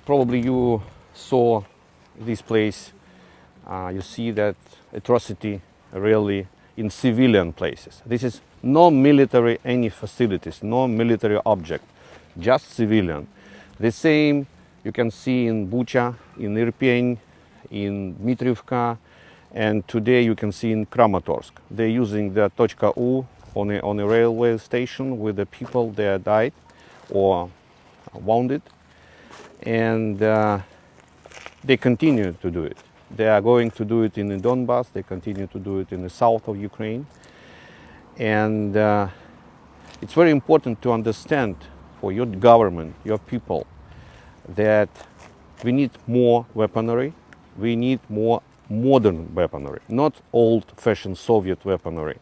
Probably you saw this place. You see that atrocity really in civilian places. This is no military any facilities, no military object, just civilian. The same you can see in Bucha, in Irpin, in Dmitrievka, and today you can see in Kramatorsk. They're using the Точка U on a railway station with the people that died or wounded, and they continue to do it. They are going to do it in the Donbas. They continue to do it in the south of Ukraine, and it's very important to understand for your government, your people, that we need more weaponry. We need more modern weaponry, not old-fashioned Soviet weaponry.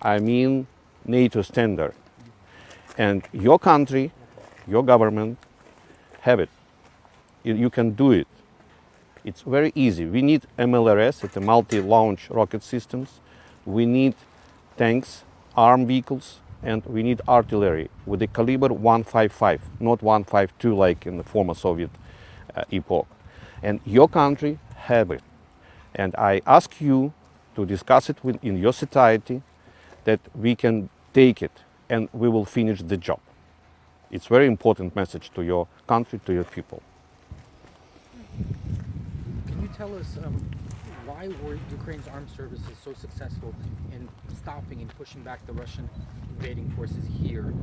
I mean NATO standard. And your country, your government, have it. You can do it. It's very easy. We need MLRS, it's a multi-launch rocket systems. We need tanks, armed vehicles, and we need artillery with the caliber 155, not 152 like in the former Soviet epoch. And your country have it. And I ask you to discuss it in your society that we can take it and we will finish the job. It's very important message to your country, to your people. Can you tell us why were Ukraine's armed services so successful in stopping and pushing back the Russian invading forces here?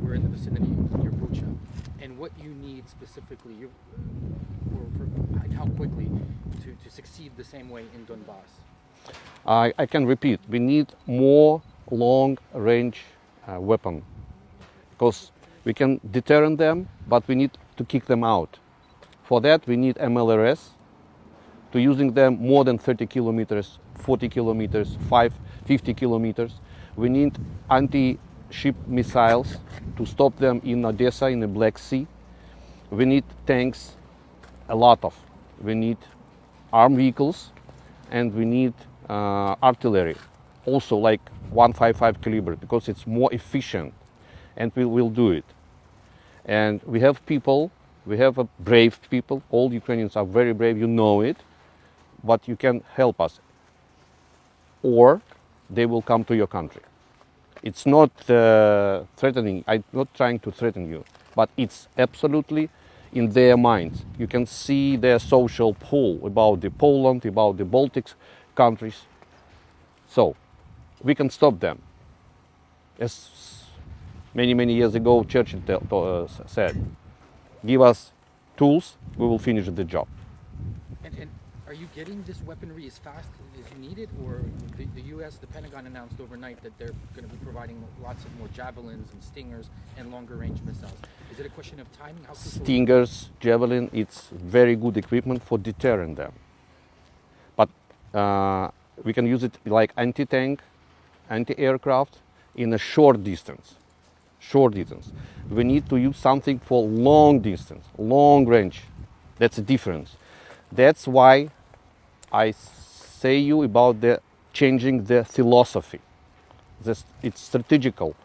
We're in the vicinity near Bucha. And what you need specifically, how quickly to succeed the same way in Donbas? I can repeat, we need more long-range weapon, because we can deter them, but we need to kick them out. For that, we need MLRS, to using them more than 30 kilometers, 40 kilometers, 50 kilometers. We need anti-ship missiles to stop them in Odessa, in the Black Sea. We need tanks, a lot of. We need armed vehicles, and we need artillery, also like 155 caliber, because it's more efficient, and we will do it. And we have people, we have brave people. All Ukrainians are very brave, you know it, but you can help us, or they will come to your country. It's not threatening, I'm not trying to threaten you, but it's absolutely in their minds. You can see their social pull about the Poland, about the Baltic countries. So we can stop them. As many years ago Churchill said, give us tools, we will finish the job. And are you getting this weaponry as fast as you need it, or the U.S., the Pentagon announced overnight that they're going to be providing lots of more javelins and stingers and longer range missiles? Is it a question of timing? How Stingers, javelin, it's very good equipment for deterring them. But we can use it like anti-tank, anti-aircraft in a short distance. Short distance. We need to use something for long distance, long range. That's the difference. That's why I say you about the changing the philosophy. It's strategical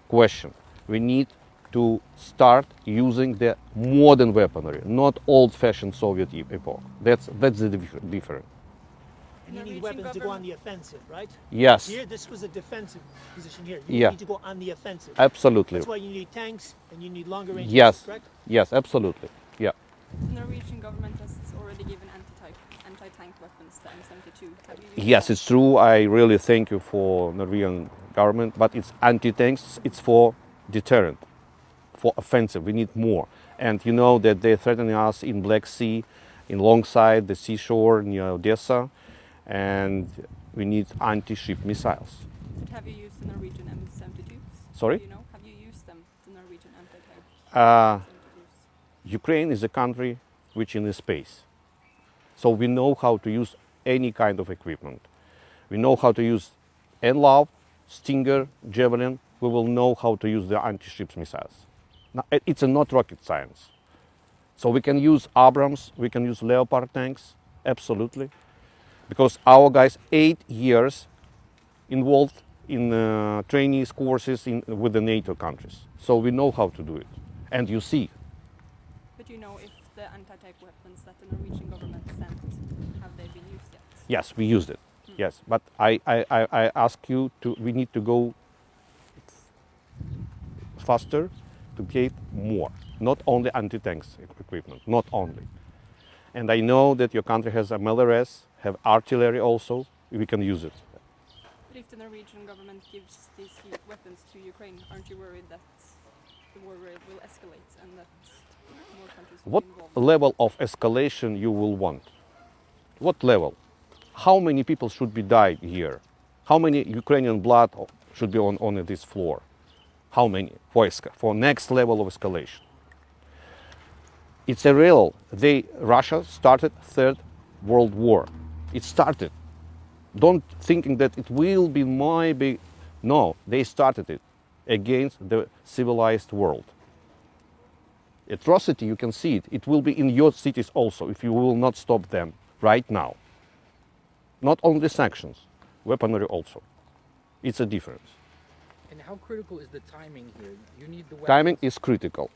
question. We need to start using the modern weaponry, not old-fashioned Soviet epoch. That's the difference. And you need weapons to go on the offensive, right? Yes. Here, this was a defensive position here. You Yeah. need to go on the offensive. Absolutely. That's why you need tanks and you need longer range. Yes. Correct? Yes, absolutely. Yeah. The Norwegian government has already given anti-tank weapons, the M72. Have you used Yes, that? it's true. I really thank you for Norwegian government, but it's anti-tanks. It's for deterrent, for offensive. We need more. And you know that they're threatening us in Black Sea, in Longside, the seashore near Odessa, and we need anti-ship missiles. But have you used the Norwegian M72s? Sorry? Do you know? Have you used them, the Norwegian anti-tank Uh, M72s? Ukraine is a country which is in space. So we know how to use any kind of equipment. We know how to use NLAV, Stinger, Javelin. We will know how to use the anti-ship missiles. Now, it's not rocket science. So we can use Abrams, we can use Leopard tanks, absolutely. Because our guys 8 years involved in trainees courses with the NATO countries. So we know how to do it. And you see. But you know, if the anti-tank weapons that the Norwegian government sent, have they been used yet? Yes, we used it. Yes, but I ask you to, we need to go faster to get more, not only anti-tanks equipment, not only. And I know that your country has MLRS, have artillery also, we can use it. But if the Norwegian government gives these weapons to Ukraine, aren't you worried that the war will escalate and that more countries will What be involved? level of escalation you will want? What level? How many people should be died here? How many Ukrainian blood should be on this floor? How many for next level of escalation? It's a real. Russia started Third World War. It started. Don't thinking that it will be maybe. No, they started it against the civilized world. Atrocity, you can see it. It will be in your cities also if you will not stop them right now. Not only sanctions, weaponry also. It's a difference. And how critical is the timing here? You need the weapons. Timing is critical.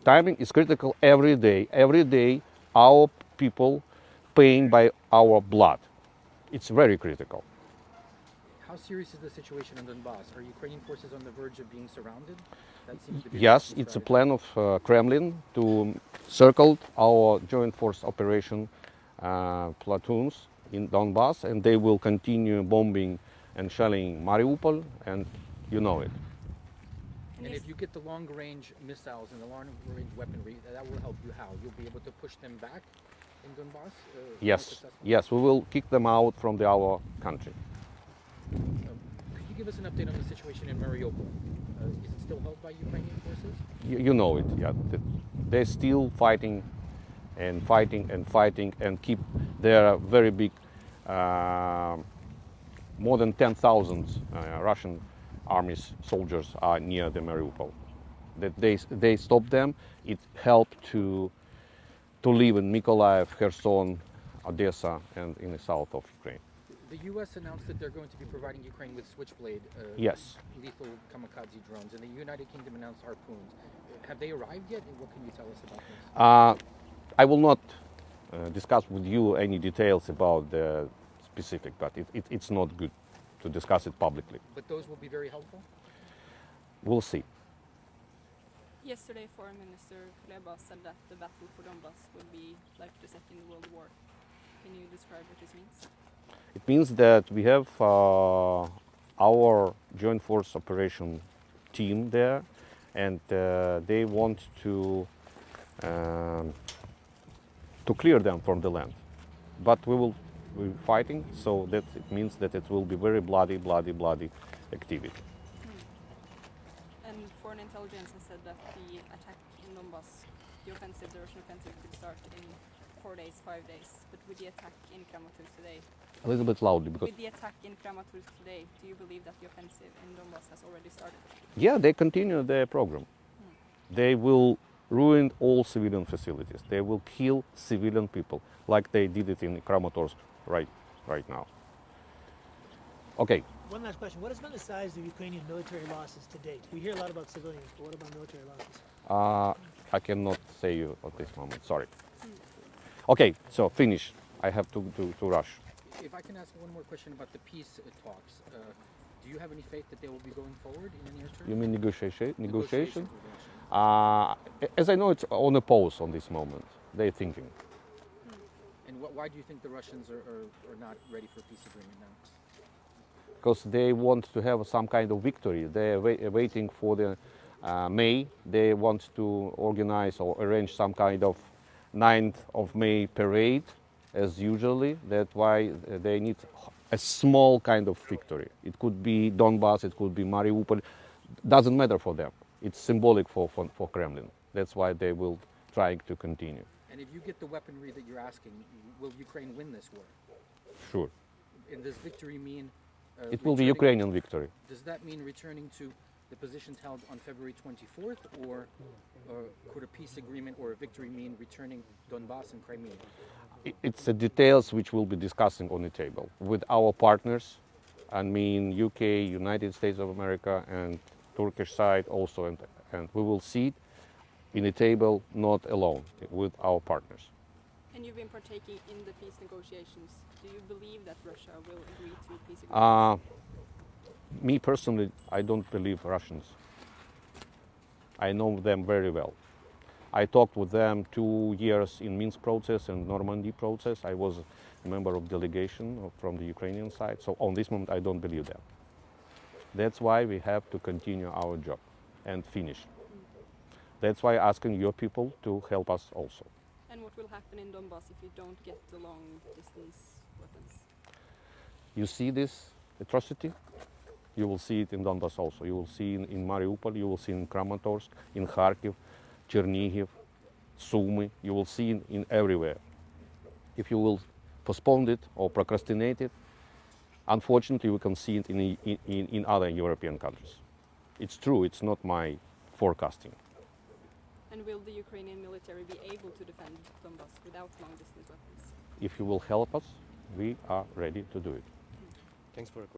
Timing is critical every day. Every day, our people paying by our blood. It's very critical. How serious is the situation in Donbas? Are Ukrainian forces on the verge of being surrounded? That seems to be Yes, the it's a strategy. plan of Kremlin to circle our joint force operation platoons in Donbas, and they will continue bombing and shelling Mariupol, and you know it. And if you get the long-range missiles and the long-range weaponry, that will help you how? You'll be able to push them back in Donbas? more Yes, successfully? yes, we will kick them out from our country. Could you give us an update on the situation in Mariupol? Is it still held by Ukrainian forces? You know it, yeah. They're still fighting and fighting and fighting and keep their very big, more than 10,000 Russian army's soldiers are near the Mariupol. That they stopped them. It helped to live in Mykolaiv, Kherson, Odessa, and in the south of Ukraine. The U.S. announced that they're going to be providing Ukraine with Switchblade Yes. lethal kamikaze drones, and the United Kingdom announced harpoons. Have they arrived yet, and what can you tell us about this? I will not discuss with you any details about the specific, but it's not good to discuss it publicly. But those will be very helpful? We'll see. Yesterday, Foreign Minister Kuleba said that the battle for Donbas would be like the Second World War. Can you describe what this means? It means that we have our joint force operation team there, and they want to clear them from the land. But we're fighting, so that it means that it will be very bloody activity. And foreign intelligence has said that the attack in Donbas, the Russian offensive, could start in 4 days, 5 days. But with the attack in Kramatorsk today, A little bit loudly because with the attack in Kramatorsk today, do you believe that the offensive in Donbas has already started? yeah, they continue their program. They will ruin all civilian facilities. They will kill civilian people like they did it in Kramatorsk right now. Okay, One last question. What has been the size of Ukrainian military losses to date? We hear a lot about civilians, but what about military losses? I cannot say you at this moment, sorry. Okay, so finish. I have to rush. If I can ask one more question about the peace talks, do you have any faith that they will be going forward in the near term? You mean negotiation? Negotiations with Russia. As I know, it's on a pause on this moment. They're thinking. And why do you think the Russians are not ready for a peace agreement now? Because they want to have some kind of victory. They're waiting for the May. They want to organize or arrange some kind of 9th of May parade, as usually. That's why they need a small kind of victory. It could be Donbas, it could be Mariupol. Doesn't matter for them. It's symbolic for Kremlin. That's why they will try to continue. And if you get the weaponry that you're asking, will Ukraine win this war? Sure. And does victory mean... It will be Ukrainian victory. Does that mean returning to the positions held on February 24th, or could a peace agreement or a victory mean returning Donbas and Crimea? It's the details which we'll be discussing on the table with our partners. I mean UK, United States of America, and Turkish side also, and we will see it. in the table, not alone, with our partners. And you've been partaking in the peace negotiations. Do you believe that Russia will agree to peace Uh, agreements? me personally, I don't believe Russians. I know them very well. I talked with them 2 years in Minsk process and Normandy process. I was a member of delegation from the Ukrainian side. So on this moment, I don't believe them. That's why we have to continue our job and finish. That's why asking your people to help us also. And what will happen in Donbas if you don't get the long distance weapons? You see this atrocity? You will see it in Donbas also. You will see in Mariupol, you will see in Kramatorsk, in Kharkiv, Chernihiv, Sumy. You will see in everywhere. If you will postpone it or procrastinate it, unfortunately, we can see it in other European countries. It's true, it's not my forecasting. And will the Ukrainian military be able to defend Donbas without long distance weapons? If you will help us, we are ready to do it. Thanks for